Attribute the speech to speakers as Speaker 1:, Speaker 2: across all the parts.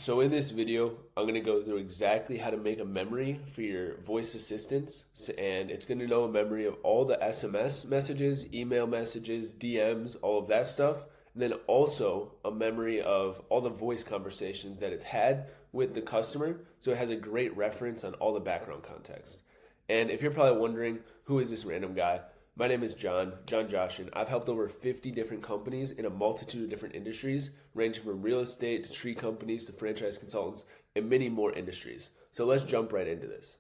Speaker 1: So in this video, I'm going to go through exactly how to make a memory for your voice assistants, and it's going to know a memory of all the SMS messages, email messages, DMs, all of that stuff, and then also a memory of all the voice conversations that it's had with the customer, so it has a great reference on all the background context. And if you're probably wondering, who is this random guy? My name is John Joshin. I've helped over 50 different companies in a multitude of different industries, ranging from real estate to tree companies to franchise consultants and many more industries. So let's jump right into this.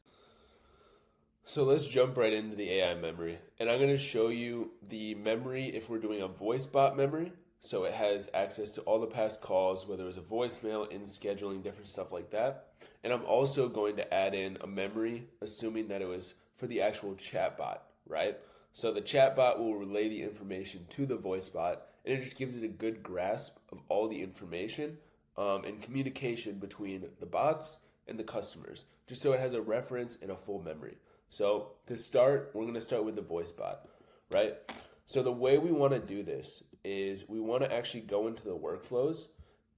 Speaker 1: So let's jump right into the AI memory. And I'm going to show you the memory if we're doing a voice bot memory. So it has access to all the past calls, whether it was a voicemail, in scheduling, different stuff like that. And I'm also going to add in a memory, assuming that it was for the actual chat bot, right? So the chatbot will relay the information to the voice bot, and it just gives it a good grasp of all the information and communication between the bots and the customers, just so it has a reference and a full memory. So to start, we're going to start with the voice bot, right? So the way we want to do this is we want to actually go into the workflows,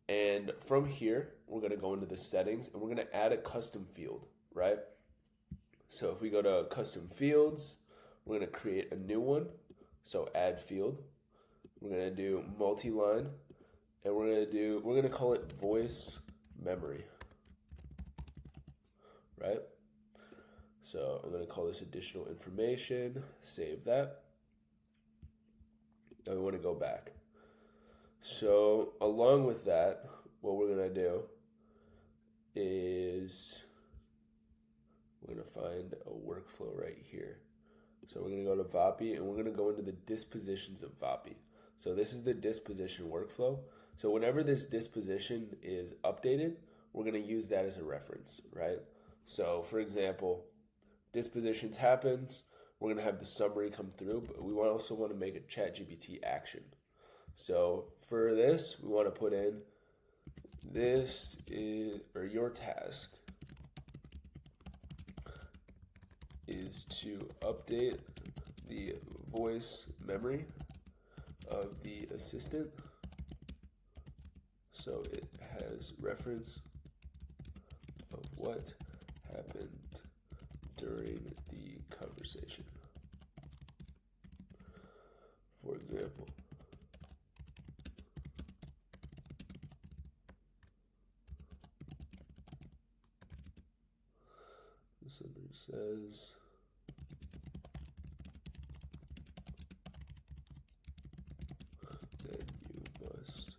Speaker 1: and from here, we're going to go into the settings, and we're going to add a custom field, right? So if we go to custom fields, we're going to create a new one. So add field. We're going to do multi-line, and we're going to call it voice memory, right? So I'm going to call this additional information, save that. Now we want to go back. So along with that, what we're going to do is we're going to find a workflow right here. So we're going to go to VAPI, and we're going to go into the dispositions of VAPI. So this is the disposition workflow. So whenever this disposition is updated, we're going to use that as a reference, right? So for example, dispositions happens, we're going to have the summary come through, but we also want to make a ChatGPT action. So for this, we want to put in this is, or your task is to update the voice memory of the assistant so it has reference of what happened during the conversation. For example, the summary says, then you must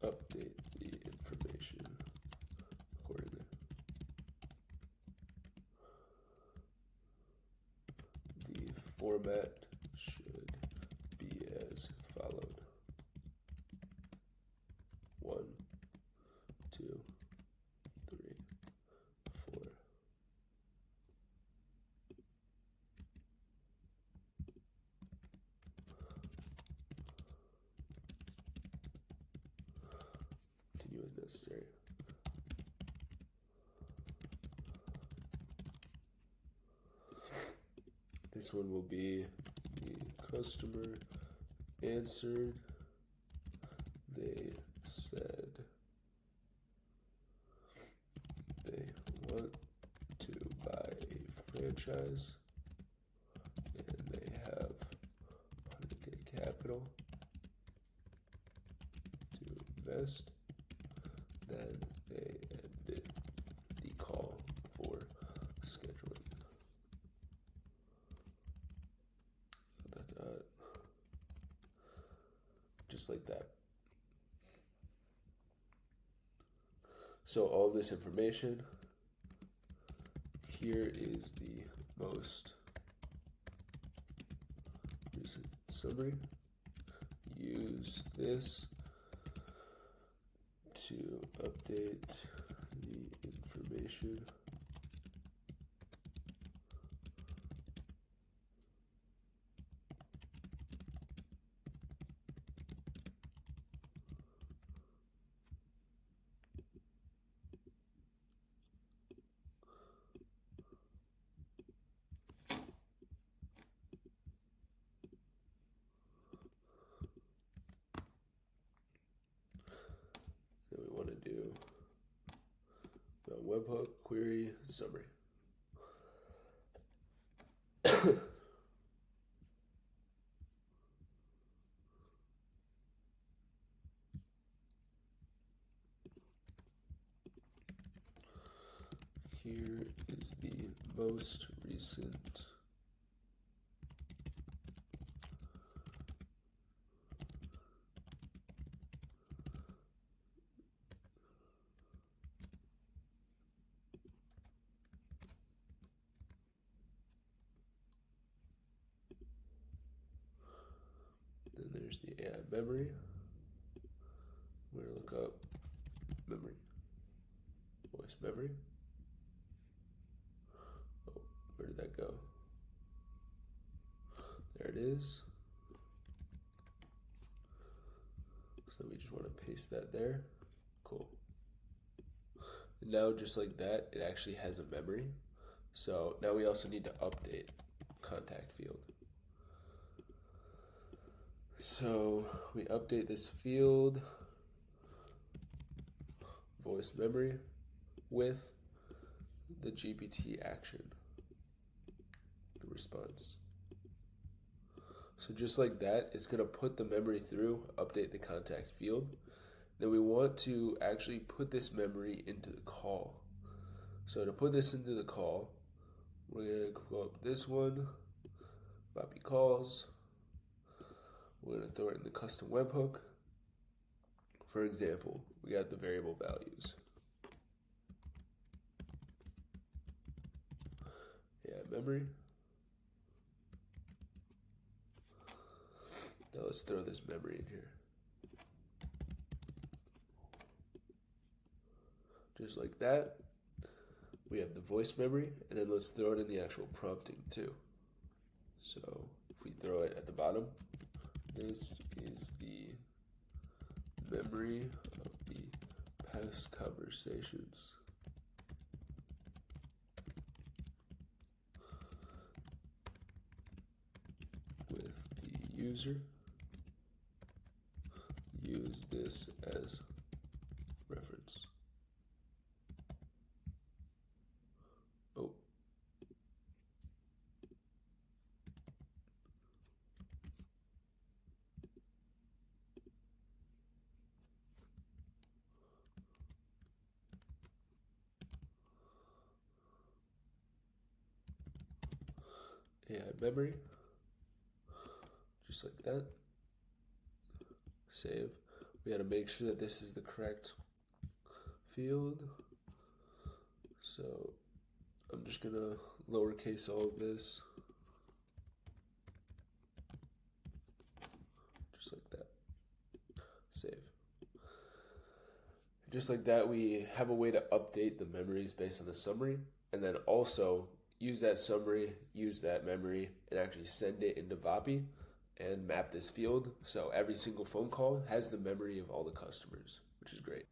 Speaker 1: update the information accordingly. The format should be as followed. 1, 2, 3, 4. Continue as necessary. This one will be the customer answered. They said they want to buy a franchise and they have 100K capital to invest. Then they ended the call for scheduling. Just like that. So all of this information, here is the most recent summary. Use this to update the information that we want to do webhook, query, summary. Here is the most recent then there's the AI memory. We're gonna look up memory, voice memory. Oh, where did that go? There it is. So we just want to paste that there. Cool. And now just like that, it actually has a memory. So now we also need to update contact field. So we update this field, voice memory, with the GPT action, the response. So just like that, it's going to put the memory through, update the contact field. Then we want to actually put this memory into the call. So to put this into the call, we're going to go up this one, copy calls. We're going to throw it in the custom webhook. For example, we got the variable values. Yeah, memory. Now let's throw this memory in here. Just like that. We have the voice memory, and then let's throw it in the actual prompting too. So if we throw it at the bottom, this is the memory of the past conversations with the user. Use this as reference. Oh. AI memory. Just like that. Save. We got to make sure that this is the correct field. So I'm just going to lowercase all of this. Just like that. Save. Just like that, we have a way to update the memories based on the summary, and then also use that summary, use that memory, and actually send it into VAPI and map this field. So every single phone call has the memory of all the customers, which is great.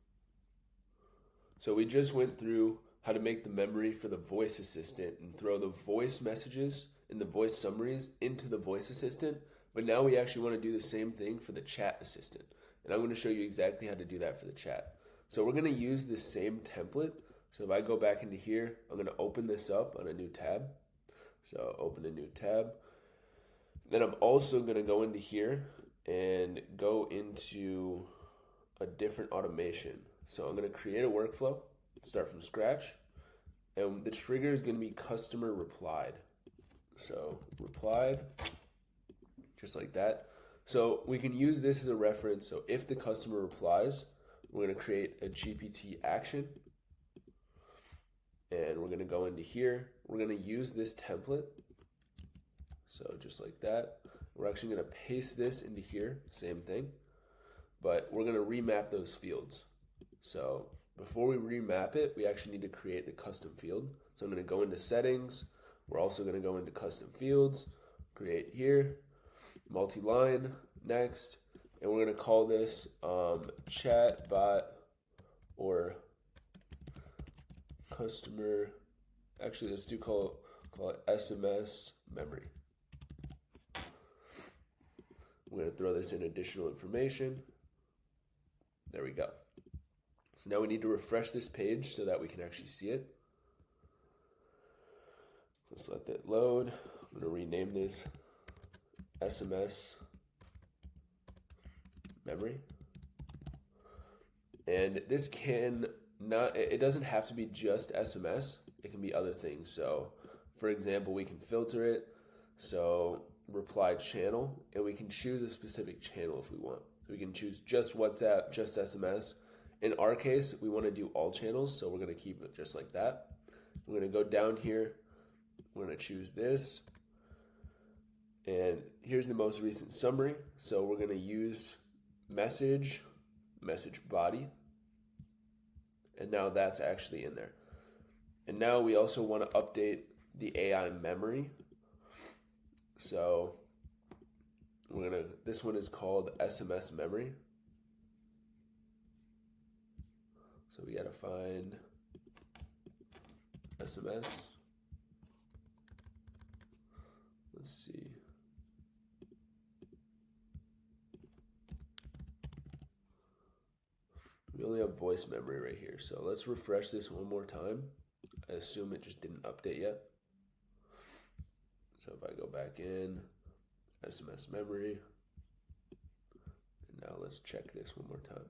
Speaker 1: So we just went through how to make the memory for the voice assistant and throw the voice messages and the voice summaries into the voice assistant. But now we actually want to do the same thing for the chat assistant. And I'm going to show you exactly how to do that for the chat. So we're going to use this same template. So if I go back into here, I'm going to open this up on a new tab. So open a new tab. Then I'm also going to go into here and go into a different automation. So I'm going to create a workflow, start from scratch, and the trigger is going to be customer replied. So replied, just like that. So we can use this as a reference. So if the customer replies, we're going to create a GPT action, and we're going to go into here. We're going to use this template. So just like that. We're actually going to paste this into here, same thing, but we're going to remap those fields. So before we remap it, we actually need to create the custom field. So I'm going to go into settings. We're also going to go into custom fields, create here, multi-line, next, and we're going to call this chatbot or customer. Actually, let's call it SMS memory. We're going to throw this in additional information. There we go. So now we need to refresh this page so that we can actually see it. Let's let that load. I'm going to rename this SMS memory. And this can not, it doesn't have to be just SMS. It can be other things. So for example, we can filter it. So reply channel, and we can choose a specific channel if we want. So we can choose just WhatsApp, just SMS. In our case, we want to do all channels, so we're going to keep it just like that. We're going to go down here. We're going to choose this. And here's the most recent summary. So we're going to use message body. And now that's actually in there. And now we also want to update the AI memory. So this one is called SMS memory. So we got to find SMS. Let's see. We only have voice memory right here. So let's refresh this one more time. I assume it just didn't update yet. So if I go back in, SMS memory, and now let's check this one more time.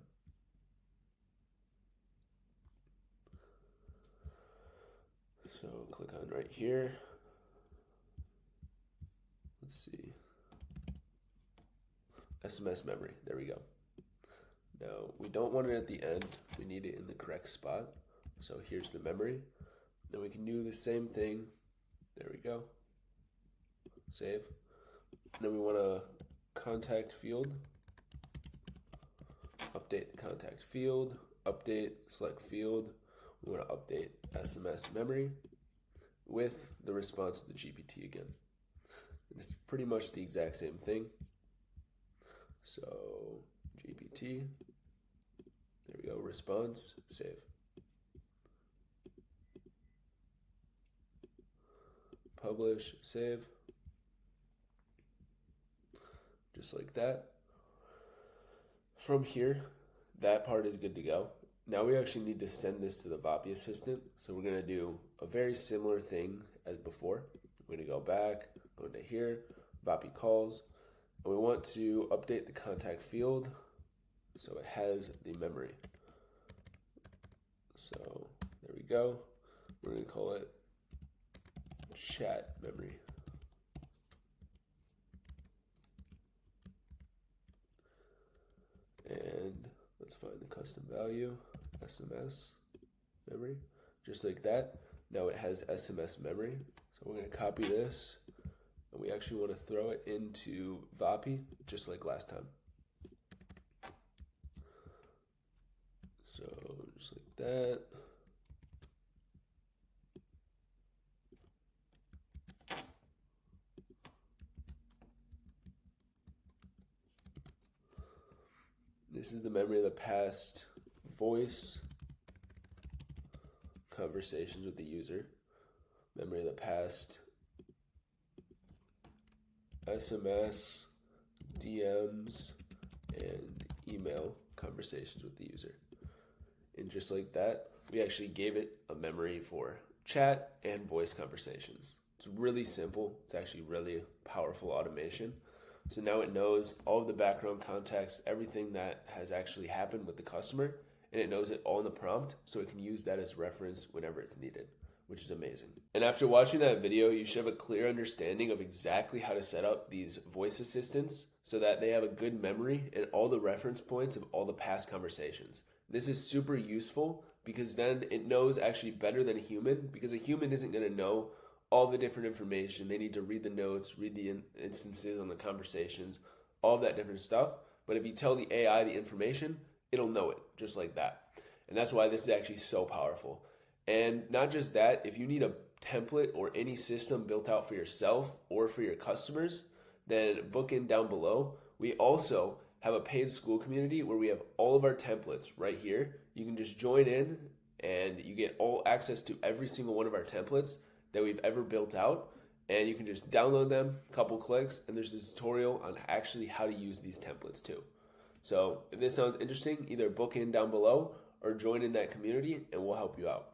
Speaker 1: So click on right here. Let's see. SMS memory, there we go. Now we don't want it at the end, we need it in the correct spot. So here's the memory. Then we can do the same thing. There we go. Save. And then we want a contact field. Update the contact field. Update, select field. We want to update SMS memory with the response to the GPT again. And it's pretty much the exact same thing. So GPT. There we go. Response. Save. Publish. Save. Just like that. From here, that part is good to go. Now we actually need to send this to the VAPI assistant. So we're going to do a very similar thing as before. We're going to go back, go into here, VAPI calls, and we want to update the contact field so it has the memory. So there we go. We're going to call it chat memory. And let's find the custom value, SMS memory, just like that. Now it has SMS memory. So we're going to copy this, and we actually want to throw it into VAPI, just like last time. So just like that. This is the memory of the past voice conversations with the user, memory of the past SMS, DMs, and email conversations with the user. And just like that, we actually gave it a memory for chat and voice conversations. It's really simple. It's actually really powerful automation. So now it knows all of the background context, everything that has actually happened with the customer, and it knows it all in the prompt, so it can use that as reference whenever it's needed, which is amazing. And after watching that video, you should have a clear understanding of exactly how to set up these voice assistants so that they have a good memory and all the reference points of all the past conversations. This is super useful because then it knows actually better than a human, because a human isn't going to know all the different information. They need to read the notes, read the instances on the conversations, all of that different stuff. But if you tell the AI the information, it'll know it just like that. And that's why this is actually so powerful. And not just that, if you need a template or any system built out for yourself or for your customers, then book in down below. We also have a paid school community where we have all of our templates right here. You can just join in and you get all access to every single one of our templates that we've ever built out, and you can just download them, a couple clicks, and there's a tutorial on actually how to use these templates too. So if this sounds interesting, either book in down below or join in that community, and we'll help you out.